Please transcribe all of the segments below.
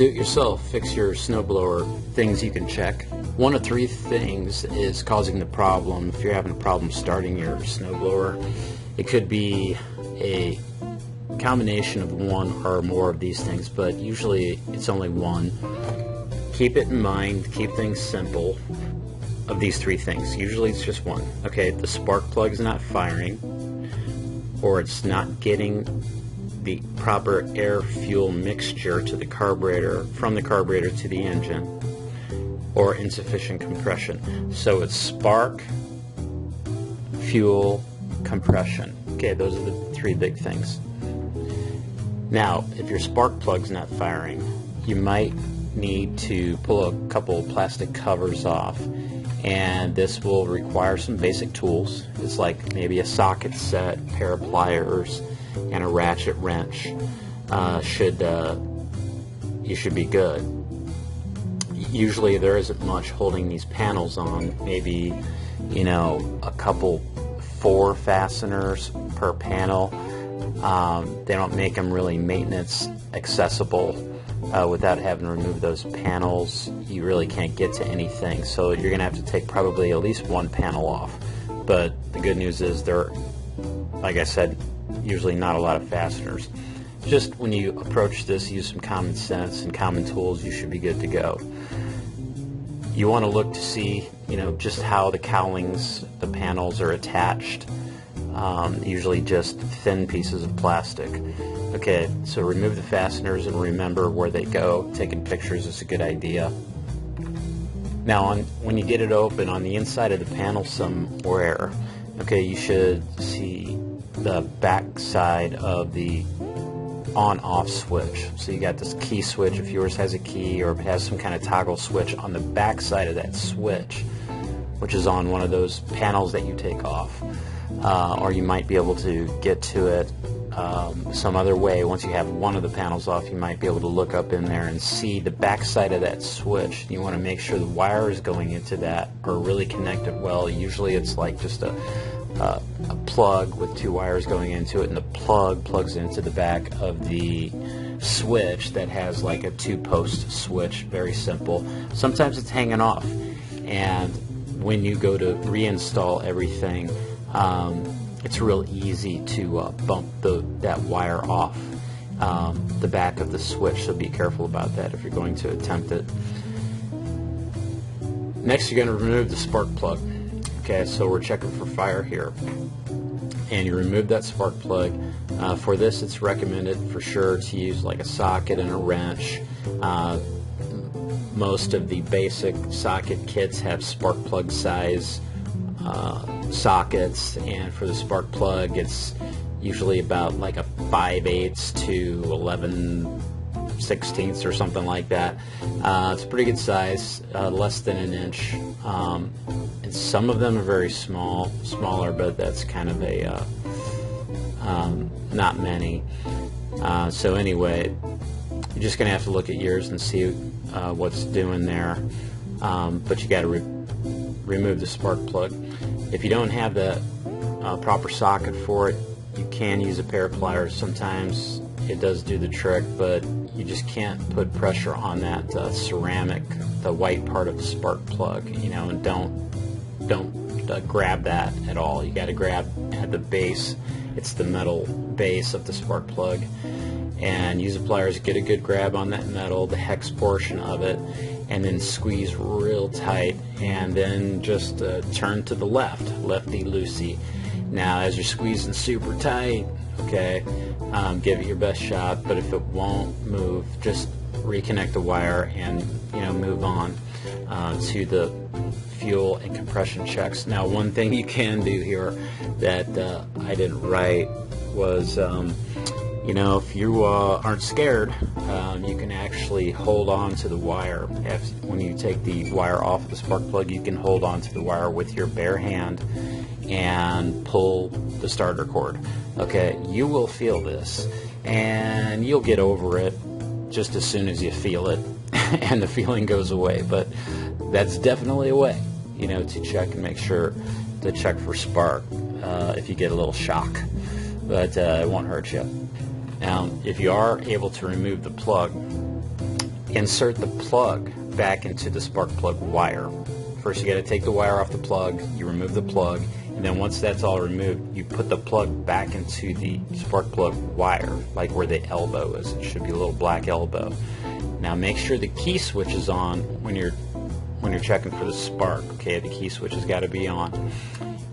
Do-it-yourself, fix your snowblower, things you can check. One of three things is causing the problem. If you're having a problem starting your snowblower, it could be a combination of one or more of these things, but usually it's only one. Keep it in mind, keep things simple. Of these three things, usually it's just one. Okay, the spark plug is not firing, or it's not getting the proper air-fuel mixture to the carburetor, from the carburetor to the engine, or insufficient compression. So it's spark, fuel, compression. Okay, those are the three big things. Now, if your spark plug's not firing, you might need to pull a couple plastic covers off, and this will require some basic tools. It's like maybe a socket set, pair of pliers, and a ratchet wrench. You should be good. Usually there isn't much holding these panels on. Maybe, you know, a couple 4 fasteners per panel. They don't make them really maintenance accessible. Without having to remove those panels, you really can't get to anything. So you're going to have to take probably at least one panel off. But the good news is there, like I said, usually not a lot of fasteners. Just when you approach this, use some common sense and common tools, you should be good to go. You want to look to see, you know, just how the cowlings, the panels are attached. Usually just thin pieces of plastic. Okay, so remove the fasteners and remember where they go. Taking pictures is a good idea. Now, when you get it open, on the inside of the panel somewhere, okay, you should see the back side of the on-off switch. So you got this key switch, if yours has a key, or if it has some kind of toggle switch on the back side of that switch, which is on one of those panels that you take off. Or you might be able to get to it some other way. Once you have one of the panels off, you might be able to look up in there and see the back side of that switch. You want to make sure the wires going into that are really connected well. Usually it's like just a plug with 2 wires going into it, and the plug plugs into the back of the switch that has like a 2-post switch. Very simple. Sometimes it's hanging off, and when you go to reinstall everything, it's real easy to bump that wire off the back of the switch, so be careful about that if you're going to attempt it. Next, you're going to remove the spark plug. Okay, so we're checking for fire here, and you remove that spark plug. For this, it's recommended for sure to use like a socket and a wrench. Most of the basic socket kits have spark plug size sockets, and for the spark plug it's usually about like a 5/8 to 11/16 or something like that. It's a pretty good size, less than an inch, and some of them are very smaller, but that's kind of a not many. So anyway, you're just gonna have to look at yours and see what's doing there, but you got to remove the spark plug. If you don't have the proper socket for it, you can use a pair of pliers. Sometimes it does do the trick, but you just can't put pressure on that ceramic, the white part of the spark plug, you know, and don't grab that at all. You got to grab at the base. It's the metal base of the spark plug, and use the pliers, get a good grab on that metal, the hex portion of it, and then squeeze real tight, and then just turn to the lefty-loosey. Now, as you're squeezing super tight, okay, give it your best shot, but if it won't move, just reconnect the wire and, you know, move on to the fuel and compression checks. Now, one thing you can do here that I didn't write was, you know, if you aren't scared, you can actually hold on to the wire. When you take the wire off of the spark plug, you can hold on to the wire with your bare hand and pull the starter cord. Okay, you will feel this, and you'll get over it just as soon as you feel it, and the feeling goes away. But that's definitely a way, you know, to check and make sure to check for spark if you get a little shock, but it won't hurt you. Now, if you are able to remove the plug, insert the plug back into the spark plug wire. First you got to take the wire off the plug, you remove the plug, and then once that's all removed, you put the plug back into the spark plug wire, like where the elbow is. It should be a little black elbow. Now make sure the key switch is on when you're checking for the spark. Okay, the key switch has got to be on.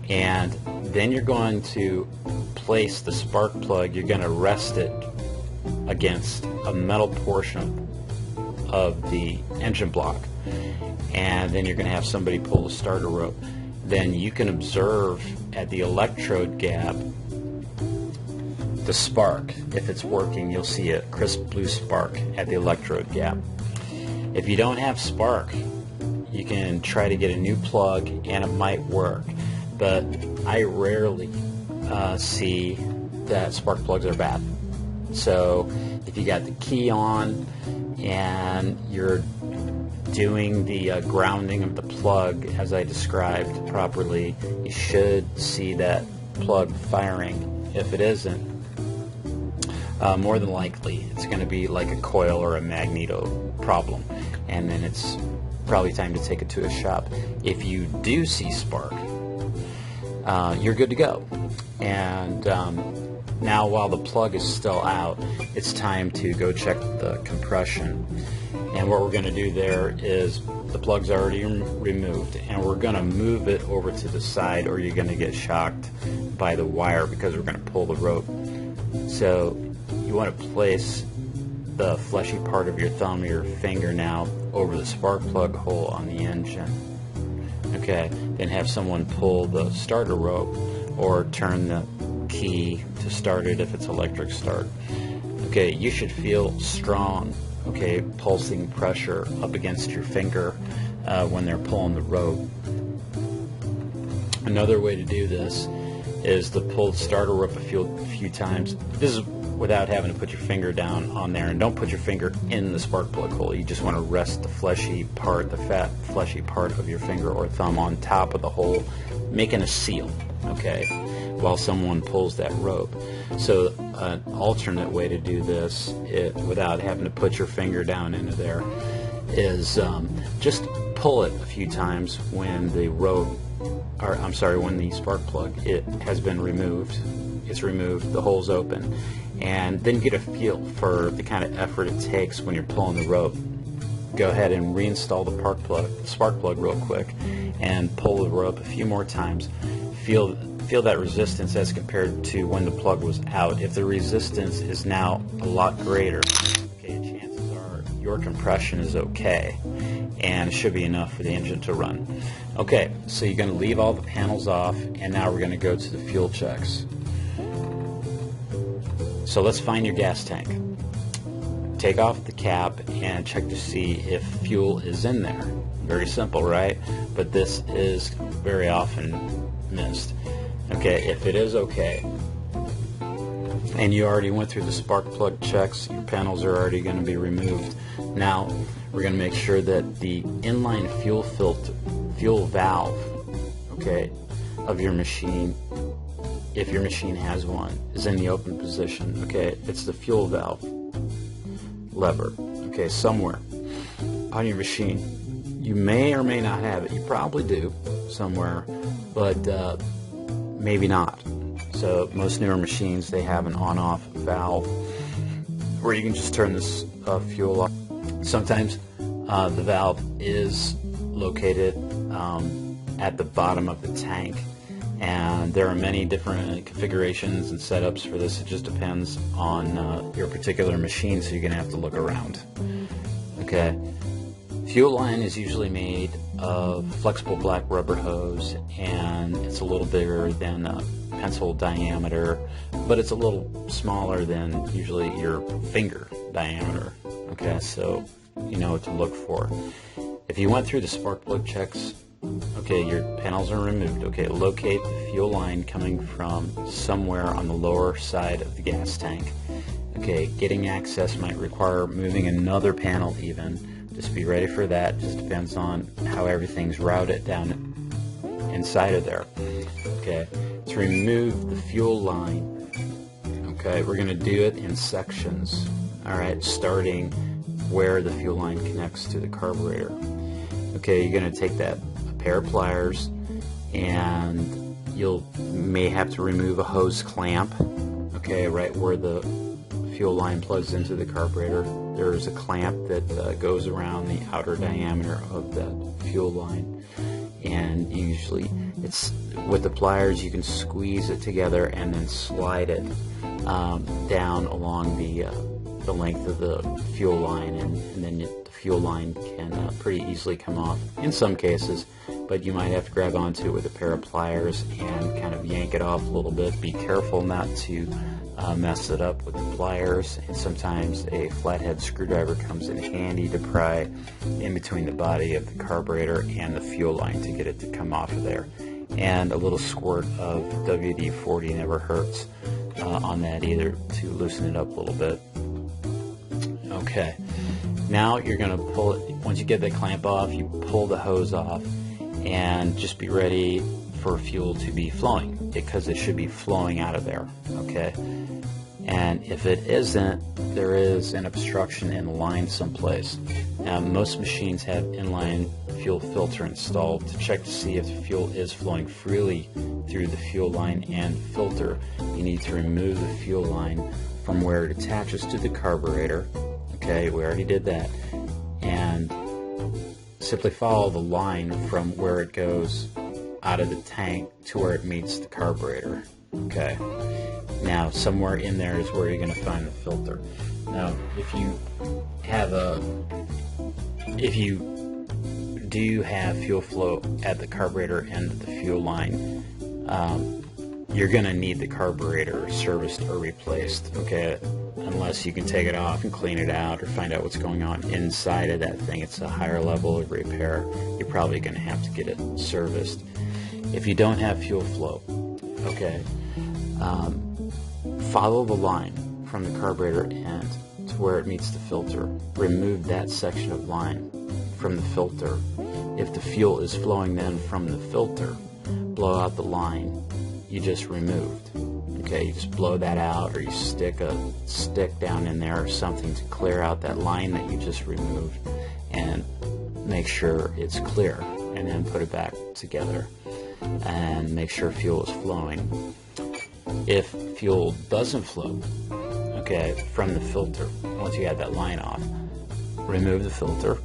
And then you're going to place the spark plug, you're going to rest it against a metal portion of the engine block. And then you're going to have somebody pull the starter rope. Then you can observe at the electrode gap the spark. If it's working, you'll see a crisp blue spark at the electrode gap. If you don't have spark, you can try to get a new plug and it might work, but I rarely see that spark plugs are bad. So if you got the key on and you're doing the grounding of the plug as I described properly, you should see that plug firing. If it isn't, more than likely it's going to be like a coil or a magneto problem, and then it's probably time to take it to a shop. If you do see spark, you're good to go. And now while the plug is still out, it's time to go check the compression. And what we're going to do there is the plug's already removed, and we're going to move it over to the side, or you're going to get shocked by the wire because we're going to pull the rope. So you want to place the fleshy part of your thumb or your finger now over the spark plug hole on the engine. Okay, then have someone pull the starter rope or turn the key to start it if it's electric start. Okay, you should feel strong, okay, pulsing pressure up against your finger when they're pulling the rope. Another way to do this is to pull the starter rope a few times. This is without having to put your finger down on there, and don't put your finger in the spark plug hole. You just want to rest the fleshy part, the fat fleshy part of your finger or thumb on top of the hole, making a seal, okay, while someone pulls that rope. So an alternate way to do this without having to put your finger down into there is just pull it a few times when the rope, or I'm sorry, when the spark plug has been removed. It's removed, the hole's open, and then get a feel for the kind of effort it takes when you're pulling the rope. Go ahead and reinstall the spark plug real quick and pull the rope a few more times. Feel that resistance as compared to when the plug was out. If the resistance is now a lot greater, okay, chances are your compression is okay and it should be enough for the engine to run. Okay, so you're going to leave all the panels off, and now we're going to go to the fuel checks. So let's find your gas tank. Take off the cap and check to see if fuel is in there. Very simple, right? But this is very often missed. Okay, if it is okay, and you already went through the spark plug checks, your panels are already going to be removed. Now we're going to make sure that the inline fuel valve, okay, of your machine, if your machine has one, is in the open position. Okay, it's the fuel valve lever, okay, somewhere on your machine. You may or may not have it. You probably do somewhere, but maybe not. So most newer machines, they have an on-off valve where you can just turn this fuel off. Sometimes the valve is located at the bottom of the tank, and there are many different configurations and setups for this. It just depends on your particular machine, so you're going to have to look around. Okay. Fuel line is usually made of flexible black rubber hose, and it's a little bigger than a pencil diameter, but it's a little smaller than usually your finger diameter. Okay, so you know what to look for. If you went through the spark plug checks, okay, your panels are removed. Okay, locate the fuel line coming from somewhere on the lower side of the gas tank. Okay, getting access might require moving another panel even. Just be ready for that. Just depends on how everything's routed down inside of there. Okay, to remove the fuel line, okay, we're going to do it in sections. All right, starting where the fuel line connects to the carburetor. Okay, you're going to take a pair of pliers, and you may have to remove a hose clamp, okay, right where the fuel line plugs into the carburetor. There's a clamp that goes around the outer diameter of that fuel line, and usually it's with the pliers you can squeeze it together and then slide it down along the length of the fuel line, and then the fuel line can pretty easily come off in some cases, but you might have to grab onto it with a pair of pliers and kind of yank it off a little bit. Be careful not to mess it up with the pliers, and sometimes a flathead screwdriver comes in handy to pry in between the body of the carburetor and the fuel line to get it to come off of there. And a little squirt of WD-40 never hurts on that either, to loosen it up a little bit. Okay, now you're going to pull it. Once you get the clamp off, you pull the hose off, and just be ready for fuel to be flowing, because it should be flowing out of there. Okay, and if it isn't, there is an obstruction in the line someplace. Now, most machines have inline fuel filter installed. To check to see if the fuel is flowing freely through the fuel line and filter, you need to remove the fuel line from where it attaches to the carburetor. Okay, we already did that. And simply follow the line from where it goes out of the tank to where it meets the carburetor. Okay, now somewhere in there is where you're going to find the filter. Now, if you do have fuel flow at the carburetor end of the fuel line, you're going to need the carburetor serviced or replaced, okay, unless you can take it off and clean it out or find out what's going on inside of that thing. It's a higher level of repair. You're probably going to have to get it serviced. If you don't have fuel flow, okay, follow the line from the carburetor end to where it meets the filter. Remove that section of line from the filter. If the fuel is flowing then from the filter, blow out the line you just removed. Okay, you just blow that out, or you stick a stick down in there or something to clear out that line that you just removed, and make sure it's clear, and then put it back together and make sure fuel is flowing. If fuel doesn't flow, okay, from the filter, once you have that line off, remove the filter.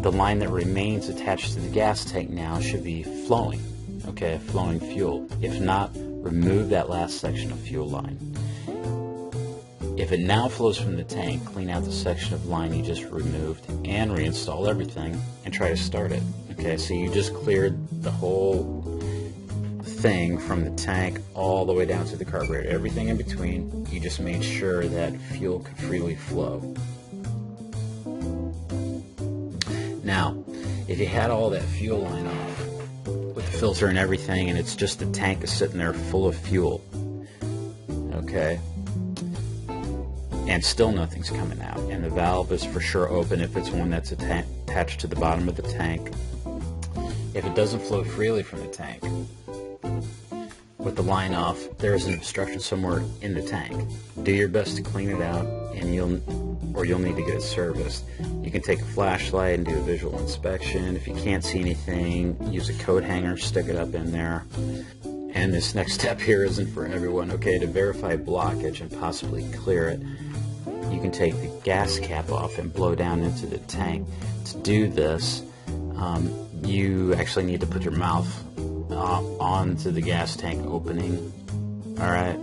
The line that remains attached to the gas tank now should be flowing, okay, flowing fuel. If not, remove that last section of fuel line. If it now flows from the tank, clean out the section of line you just removed and reinstall everything and try to start it. Okay, so you just cleared the whole thing from the tank all the way down to the carburetor. Everything in between, you just made sure that fuel could freely flow. Now, if you had all that fuel line off with the filter and everything, and it's just the tank is sitting there full of fuel, okay, and still nothing's coming out, and the valve is for sure open if it's one that's attached to the bottom of the tank. If it doesn't flow freely from the tank with the line off, there's an obstruction somewhere in the tank. Do your best to clean it out, and you'll need to get it serviced. You can take a flashlight and do a visual inspection. If you can't see anything, use a coat hanger, stick it up in there. And this next step here isn't for everyone, okay? To verify blockage and possibly clear it, you can take the gas cap off and blow down into the tank. To do this, you actually need to put your mouth onto the gas tank opening, alright,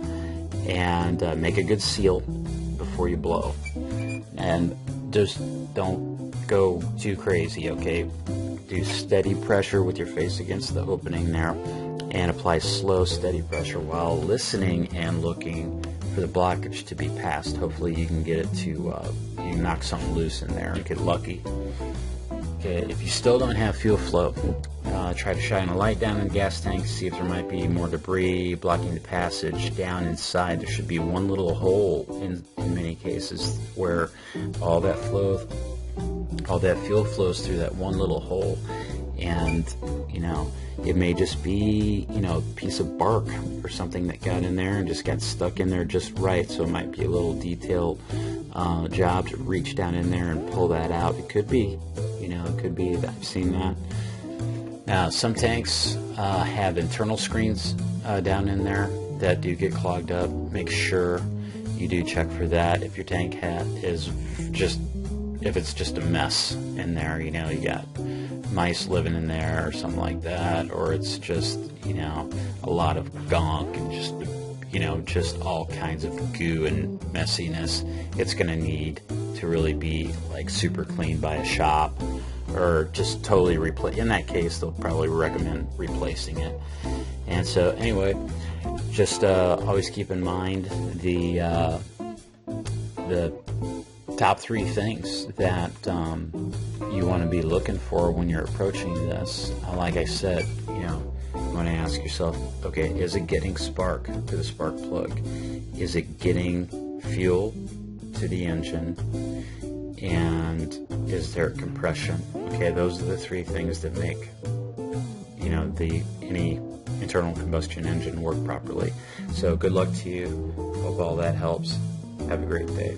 and make a good seal before you blow. And just don't go too crazy, okay? Do steady pressure with your face against the opening there, and apply slow, steady pressure while listening and looking for the blockage to be passed. Hopefully you can get it to, you can knock something loose in there and get lucky. Okay, if you still don't have fuel flow, try to shine a light down in the gas tank, see if there might be more debris blocking the passage down inside. There should be one little hole in many cases where all that fuel flows through that one little hole, and it may just be a piece of bark or something that got in there and just got stuck in there just right. So it might be a little detail job to reach down in there and pull that out. It could be, it could be that I've seen that. Now, some tanks have internal screens down in there that do get clogged up. Make sure you do check for that. If your tank if it's just a mess in there, you got mice living in there or something like that, or it's just, a lot of gunk and just all kinds of goo and messiness, it's going to need to really be like super cleaned by a shop, or just totally replace. In that case, they'll probably recommend replacing it. And so anyway, just always keep in mind the top 3 things that you want to be looking for when you're approaching this. Like I said, you want to ask yourself, okay, is it getting spark to the spark plug? Is it getting fuel to the engine? And is there compression? Okay, those are the 3 things that make any internal combustion engine work properly. So good luck to you. Hope all that helps. Have a great day.